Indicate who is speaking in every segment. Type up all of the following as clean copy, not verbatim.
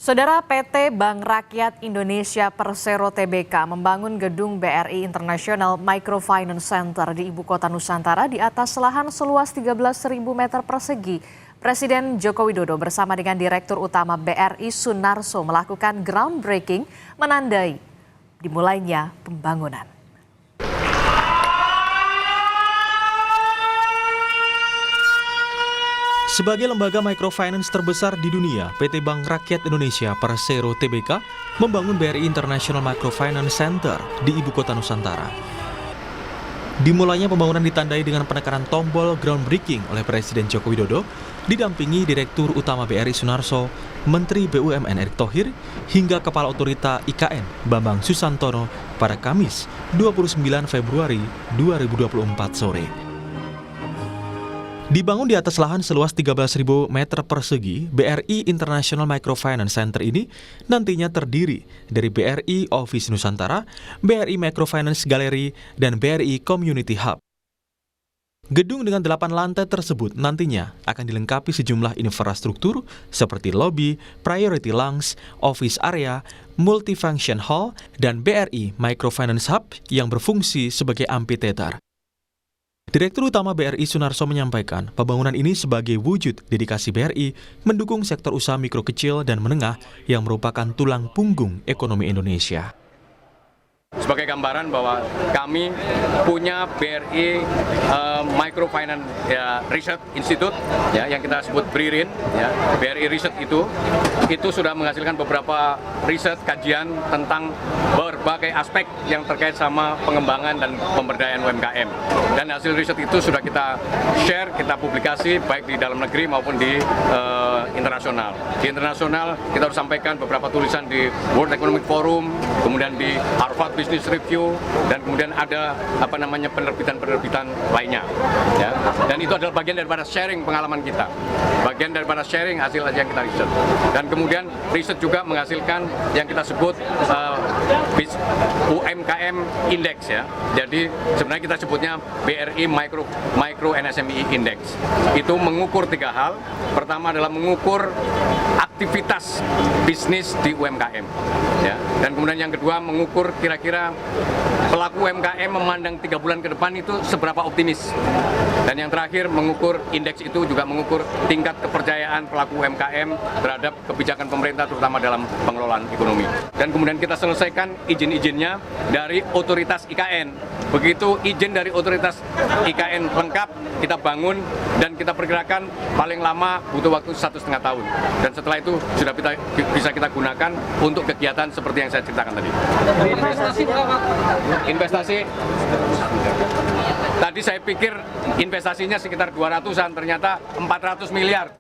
Speaker 1: Saudara, PT Bank Rakyat Indonesia Persero Tbk membangun gedung BRI International Microfinance Center di Ibu Kota Nusantara di atas lahan seluas 13.000 meter persegi. Presiden Joko Widodo bersama dengan Direktur Utama BRI Sunarso melakukan groundbreaking menandai dimulainya pembangunan.
Speaker 2: Sebagai lembaga microfinance terbesar di dunia, PT Bank Rakyat Indonesia Persero Tbk membangun BRI International Microfinance Center di Ibu Kota Nusantara. Dimulainya pembangunan ditandai dengan penekanan tombol groundbreaking oleh Presiden Joko Widodo, didampingi Direktur Utama BRI Sunarso, Menteri BUMN Erick Thohir, hingga Kepala Otorita IKN Bambang Susantono pada Kamis 29 Februari 2024 sore. Dibangun di atas lahan seluas 13.000 meter persegi, BRI International Microfinance Center ini nantinya terdiri dari BRI Office Nusantara, BRI Microfinance Gallery, dan BRI Community Hub. Gedung dengan 8 lantai tersebut nantinya akan dilengkapi sejumlah infrastruktur seperti lobby, priority lounge, office area, multifunction hall, dan BRI Microfinance Hub yang berfungsi sebagai amphitheater. Direktur Utama BRI Sunarso menyampaikan pembangunan ini sebagai wujud dedikasi BRI mendukung sektor usaha mikro kecil dan menengah yang merupakan tulang punggung ekonomi Indonesia.
Speaker 3: Sebagai gambaran bahwa kami punya BRI Microfinance Research Institute yang kita sebut BRIRIN, BRI Research itu sudah menghasilkan beberapa riset kajian tentang berbagai aspek yang terkait sama pengembangan dan pemberdayaan UMKM. Dan hasil riset itu sudah kita share, kita publikasi baik di dalam negeri maupun di internasional. Di internasional kita harus sampaikan beberapa tulisan di World Economic Forum, kemudian di Harvard Business Review, dan kemudian ada penerbitan-penerbitan lainnya. Dan itu adalah bagian daripada sharing pengalaman kita, bagian daripada sharing hasil yang kita riset. Dan kemudian riset juga menghasilkan yang kita sebut UMKM Index Jadi sebenarnya kita sebutnya BRI Micro and SME Index. Itu mengukur 3 hal. Pertama adalah mengukur aktivitas bisnis di UMKM. Dan kemudian yang kedua mengukur kira-kira pelaku UMKM memandang 3 bulan ke depan itu seberapa optimis. Dan yang terakhir mengukur indeks itu juga mengukur tingkat kepercayaan pelaku UMKM terhadap kebijakan pemerintah terutama dalam pengelolaan ekonomi. Dan kemudian kita selesaikan izin-izinnya dari otoritas IKN. Begitu izin dari otoritas IKN lengkap, kita bangun dan kita perkirakan paling lama butuh waktu 1,5 tahun. Dan setelah itu sudah bisa kita gunakan untuk kegiatan seperti yang saya ceritakan tadi. Investasi tadi saya pikir investasinya sekitar 200-an, ternyata 400 miliar.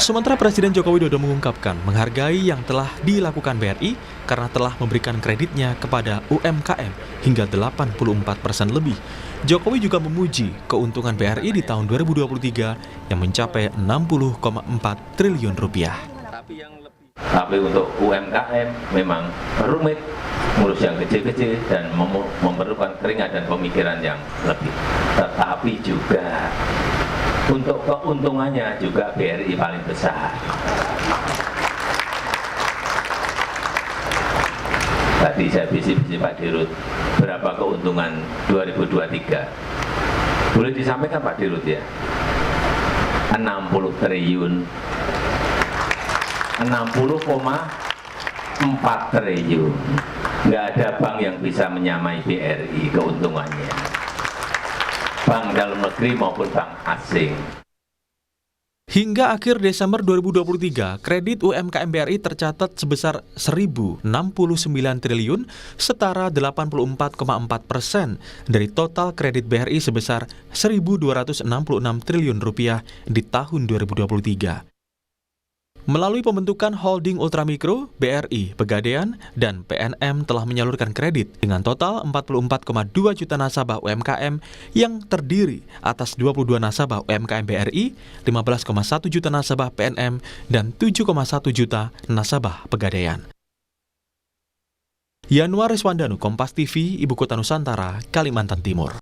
Speaker 2: Sementara Presiden Joko Widodo mengungkapkan menghargai yang telah dilakukan BRI karena telah memberikan kreditnya kepada UMKM hingga 84% lebih. Jokowi juga memuji keuntungan BRI di tahun 2023 yang mencapai 60,4 triliun rupiah.
Speaker 4: Tapi untuk UMKM memang rumit, ngurus yang kecil-kecil dan memerlukan keringat dan pemikiran yang lebih. Tetapi juga untuk keuntungannya juga BRI paling besar. Tadi saya bisik-bisik Pak Dirut, berapa keuntungan 2023? Boleh disampaikan Pak Dirut ya? 60 triliun. 60,4 triliun. Nggak ada bank yang bisa menyamai BRI keuntungannya. Bank dalam negeri maupun bank asing.
Speaker 2: Hingga akhir Desember 2023, kredit UMKM BRI tercatat sebesar 1.069 triliun, setara 84,4% dari total kredit BRI sebesar 1.266 triliun rupiah di tahun 2023. Melalui pembentukan holding ultramikro, BRI, Pegadaian, dan PNM telah menyalurkan kredit dengan total 44,2 juta nasabah UMKM yang terdiri atas 22 nasabah UMKM BRI, 15,1 juta nasabah PNM, dan 7,1 juta nasabah Pegadaian. Yanuar Riswandanu, Kompas TV, Ibu Kota Nusantara, Kalimantan Timur.